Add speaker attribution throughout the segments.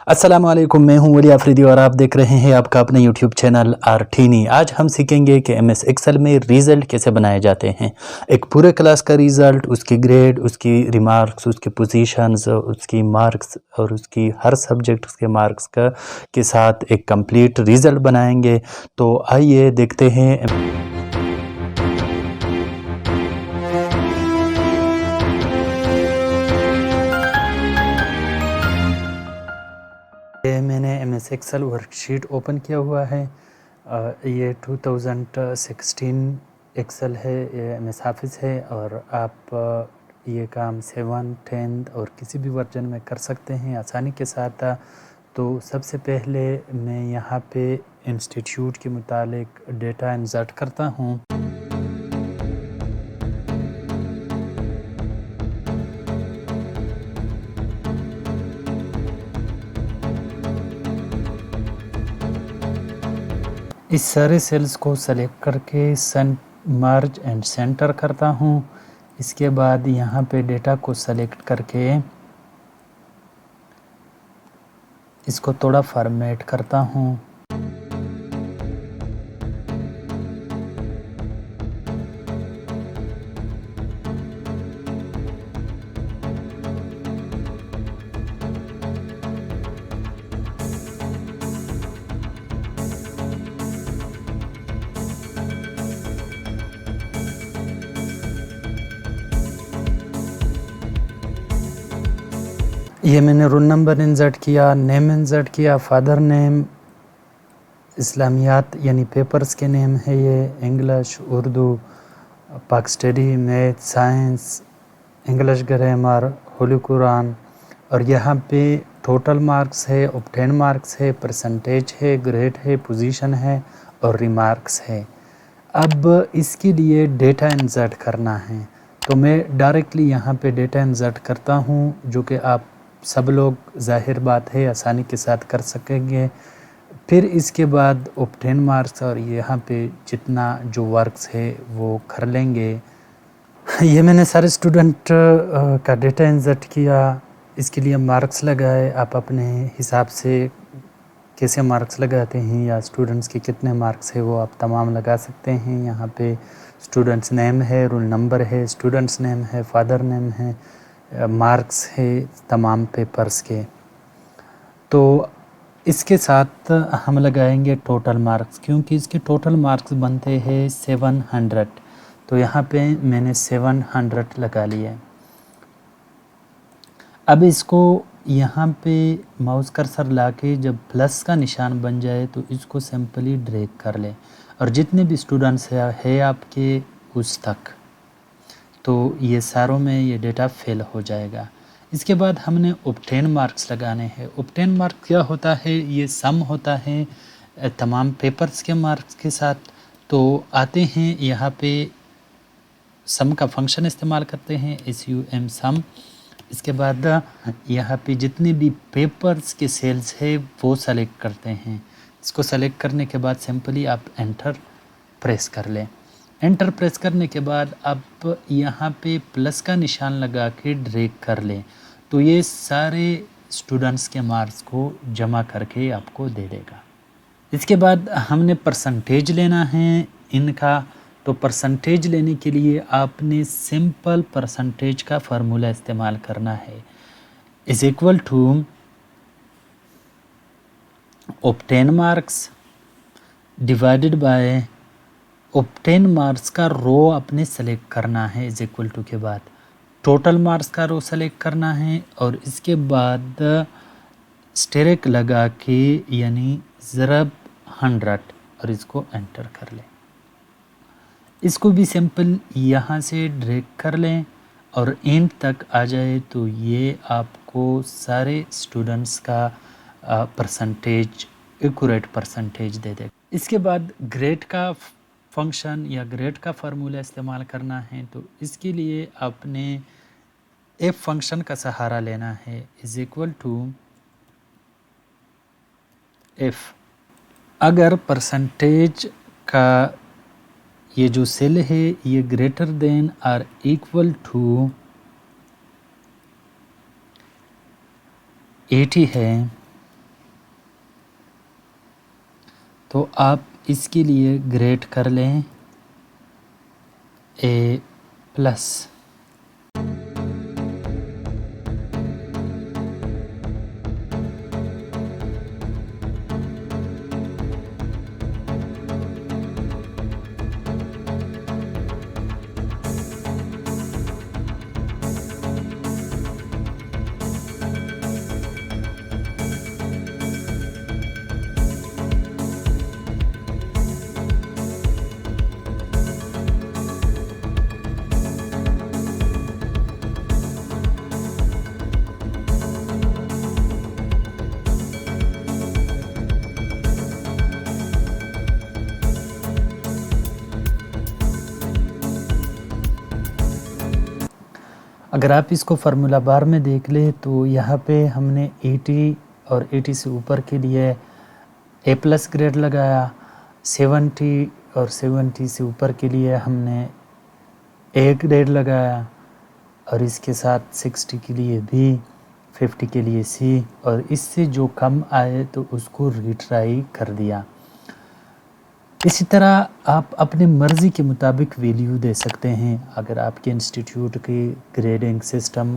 Speaker 1: अस्सलाम वालेकुम, मैं हूं वली आफरीदी और आप देख रहे हैं आपका अपना यूट्यूब चैनल आर्टीनी। आज हम सीखेंगे कि एमएस एक्सेल में रिज़ल्ट कैसे बनाए जाते हैं। एक पूरे क्लास का रिज़ल्ट, उसकी ग्रेड, उसकी रिमार्क्स, उसकी पोजीशंस, उसकी मार्क्स और उसकी हर सब्जेक्ट उसके मार्क्स का के साथ एक कंप्लीट रिज़ल्ट बनाएंगे। तो आइए देखते हैं। ये मैंने एमएस एक्सेल वर्कशीट ओपन किया हुआ है। ये 2016 एक्सेल है, ये एमएस ऑफिस है और आप ये काम 7, 10 और किसी भी वर्जन में कर सकते हैं आसानी के साथ। तो सबसे पहले मैं यहाँ पे इंस्टीट्यूट के मुतालिक डेटा इंसर्ट करता हूँ। इस सारे सेल्स को सेलेक्ट करके मर्ज एंड सेंटर करता हूँ। इसके बाद यहाँ पे डेटा को सेलेक्ट करके इसको थोड़ा फॉर्मेट करता हूँ। ये मैंने रोल नंबर इंसर्ट किया, नेम इंसर्ट किया, फादर नेम, इस्लामियात यानी पेपर्स के नेम है ये, इंग्लिश, उर्दू, पाक study, math, science, English grammar, Holi Quran. और यहाँ पे टोटल मार्क्स है, ऑब्टेन मार्क्स है, परसेंटेज है, ग्रेड है, पोजीशन है और रिमार्क्स है। अब इसके लिए डेटा इंसर्ट करना है तो मैं डायरेक्टली यहाँ पे डेटा इंसर्ट करता हूँ, जो कि आप सब लोग जाहिर बात है आसानी के साथ कर सकेंगे। फिर इसके बाद ऑब्टेन मार्क्स और यहाँ पे जितना जो वर्क्स है वो कर लेंगे। ये मैंने सारे स्टूडेंट का डेटा इंसर्ट किया, इसके लिए मार्क्स लगाए। आप अपने हिसाब से कैसे मार्क्स लगाते हैं या स्टूडेंट्स के कितने मार्क्स है वो आप तमाम लगा सकते हैं। यहाँ पे स्टूडेंट्स नेम है, रोल नंबर है, स्टूडेंट्स नेम है, फादर नेम है, मार्क्स है तमाम पेपर्स के। तो इसके साथ हम लगाएंगे टोटल मार्क्स, क्योंकि इसके टोटल मार्क्स बनते हैं 700। तो यहाँ पे मैंने 700 लगा लिए। अब इसको यहाँ पे माउस कर्सर लाके जब प्लस का निशान बन जाए तो इसको सिंपली ड्रैग कर लें और जितने भी स्टूडेंट्स है आपके उस तक, तो ये सारों में ये डेटा फिल हो जाएगा। इसके बाद हमने ऑब्टेन मार्क्स लगाने हैं। ऑब्टेन मार्क्स क्या होता है? ये सम होता है तमाम पेपर्स के मार्क्स के साथ। तो आते हैं यहाँ पे सम का फंक्शन इस्तेमाल करते हैं, SUM सम। इसके बाद यहाँ पे जितने भी पेपर्स के सेल्स है वो सेलेक्ट करते हैं। इसको सेलेक्ट करने के बाद सिंपली आप एंटर प्रेस कर लें। एंटर प्रेस करने के बाद आप यहाँ पे प्लस का निशान लगा के ड्रैग कर लें तो ये सारे स्टूडेंट्स के मार्क्स को जमा करके आपको दे देगा। इसके बाद हमने परसेंटेज लेना है इनका। तो परसेंटेज लेने के लिए आपने सिंपल परसेंटेज का फार्मूला इस्तेमाल करना है, is equal to obtain marks divided by obtain marks का रो आपने सेलेक्ट करना है, इज इक्वल टू के बाद टोटल मार्क्स का रो सेलेक्ट करना है और इसके बाद स्टेरिक लगा के यानी ज़रब 100 और इसको एंटर कर लें। इसको भी सिंपल यहाँ से ड्रैग कर लें और एंड तक आ जाए तो ये आपको सारे स्टूडेंट्स का परसेंटेज, एक्यूरेट परसेंटेज दे देगा। इसके बाद ग्रेड का फंक्शन या ग्रेड का फार्मूला इस्तेमाल करना है। तो इसके लिए आपने एफ फंक्शन का सहारा लेना है, इज इक्वल टू एफ। अगर परसेंटेज का ये जो सेल है ये ग्रेटर देन और इक्वल टू 80 है तो आप इसके लिए ग्रेड कर लें A+। अगर आप इसको फार्मूला बार में देख ले तो यहाँ पे हमने 80 और 80 से ऊपर के लिए A+ ग्रेड लगाया, 70 और 70 से ऊपर के लिए हमने A ग्रेड लगाया, और इसके साथ 60 के लिए B, 50 के लिए C, और इससे जो कम आए तो उसको रिट्राई कर दिया। इसी तरह आप अपनी मर्ज़ी के मुताबिक वैल्यू दे सकते हैं। अगर आपके इंस्टीट्यूट की ग्रेडिंग सिस्टम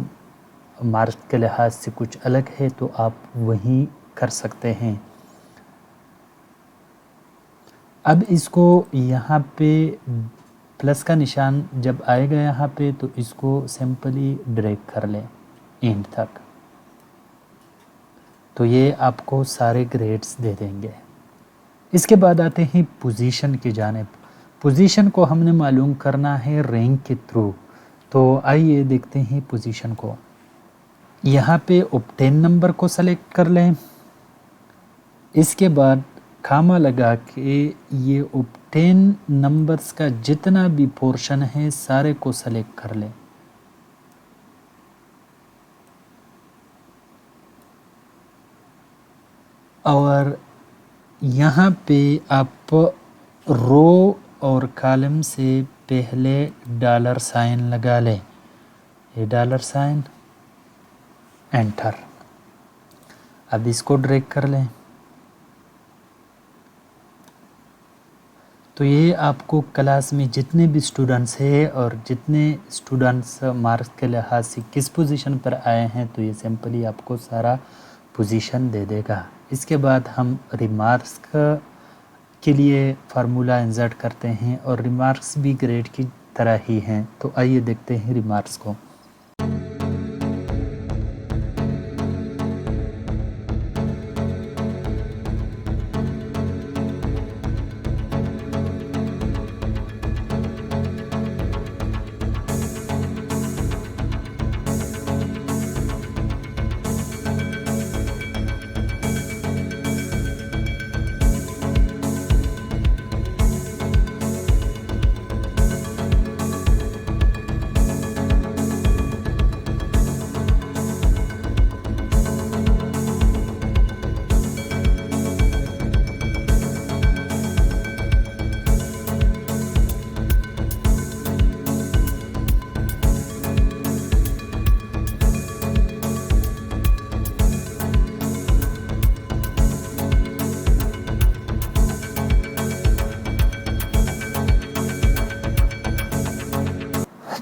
Speaker 1: मार्क्स के लिहाज से कुछ अलग है तो आप वही कर सकते हैं। अब इसको यहाँ पे प्लस का निशान जब आएगा यहाँ पे तो इसको सिंपली ड्रैग कर लें एंड तक, तो ये आपको सारे ग्रेड्स दे देंगे। इसके बाद आते हैं पोजीशन की जानिब। पोजीशन को हमने मालूम करना है रैंक के थ्रू, तो आइए देखते हैं पोजीशन को। यहाँ पे ऑब्टेन नंबर को सेलेक्ट कर लें। इसके बाद खामा लगा के ये ऑब्टेन नंबर्स का जितना भी पोर्शन है सारे को सेलेक्ट कर लें। और यहाँ पे आप रो और कॉलम से पहले $साइन लगा लें, ये $साइन, एंटर। अब इसको ड्रैग कर लें तो ये आपको क्लास में जितने भी स्टूडेंट्स हैं और जितने स्टूडेंट्स मार्क्स के लिहाज से किस पोजीशन पर आए हैं तो ये सिंपली आपको सारा पोजीशन दे देगा। इसके बाद हम रिमार्क्स के लिए फार्मूला इंसर्ट करते हैं और रिमार्क्स भी ग्रेड की तरह ही हैं, तो आइए देखते हैं रिमार्क्स को।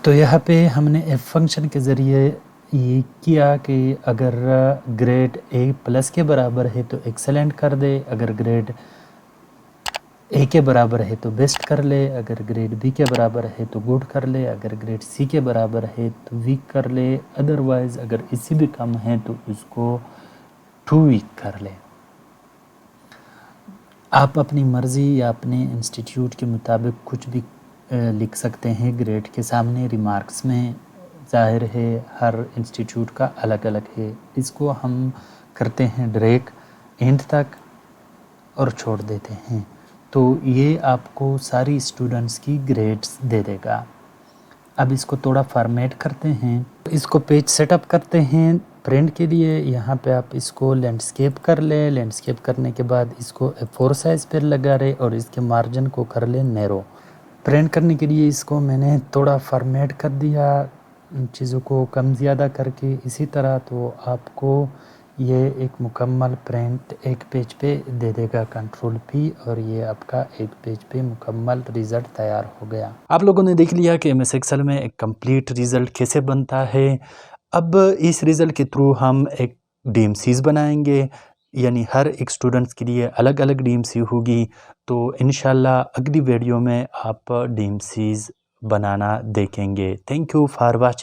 Speaker 1: तो यहाँ पे हमने एफ फंक्शन के ज़रिए ये किया कि अगर ग्रेड A+ के बराबर है तो एक्सेलेंट कर दे, अगर ग्रेड A के बराबर है तो बेस्ट कर ले, अगर ग्रेड B के बराबर है तो गुड कर ले, अगर ग्रेड C के बराबर है तो वीक कर ले, अदरवाइज़ अगर इससे भी कम है तो उसको 2 वीक कर ले। आप अपनी मर्ज़ी या अपने इंस्टीट्यूट के मुताबिक कुछ भी लिख सकते हैं ग्रेड के सामने। रिमार्क्स में ज़ाहिर है हर इंस्टीट्यूट का अलग अलग है। इसको हम करते हैं ड्रैग एंड तक और छोड़ देते हैं, तो ये आपको सारी स्टूडेंट्स की ग्रेड्स दे देगा। अब इसको थोड़ा फॉर्मेट करते हैं, इसको पेज सेटअप करते हैं प्रिंट के लिए। यहाँ पे आप इसको लैंडस्केप कर ले, लैंडस्केप करने के बाद इसको A4 साइज़ पर लगा रहे और इसके मार्जिन को कर ले नैरो। प्रिंट करने के लिए इसको मैंने थोड़ा फॉर्मेट कर दिया चीज़ों को कम ज़्यादा करके। इसी तरह तो आपको ये एक मुकम्मल प्रिंट एक पेज पे दे देगा कंट्रोल P और ये आपका एक पेज पे मुकम्मल रिज़ल्ट तैयार हो गया। आप लोगों ने देख लिया कि MS एक्सेल में एक कंप्लीट रिज़ल्ट कैसे बनता है। अब इस रिज़ल्ट के थ्रू हम एक DMCs बनाएंगे, यानी हर एक स्टूडेंट्स के लिए अलग अलग DMC होगी। तो इंशाल्लाह अगली वीडियो में आप DMCs बनाना देखेंगे। Thank you for watching.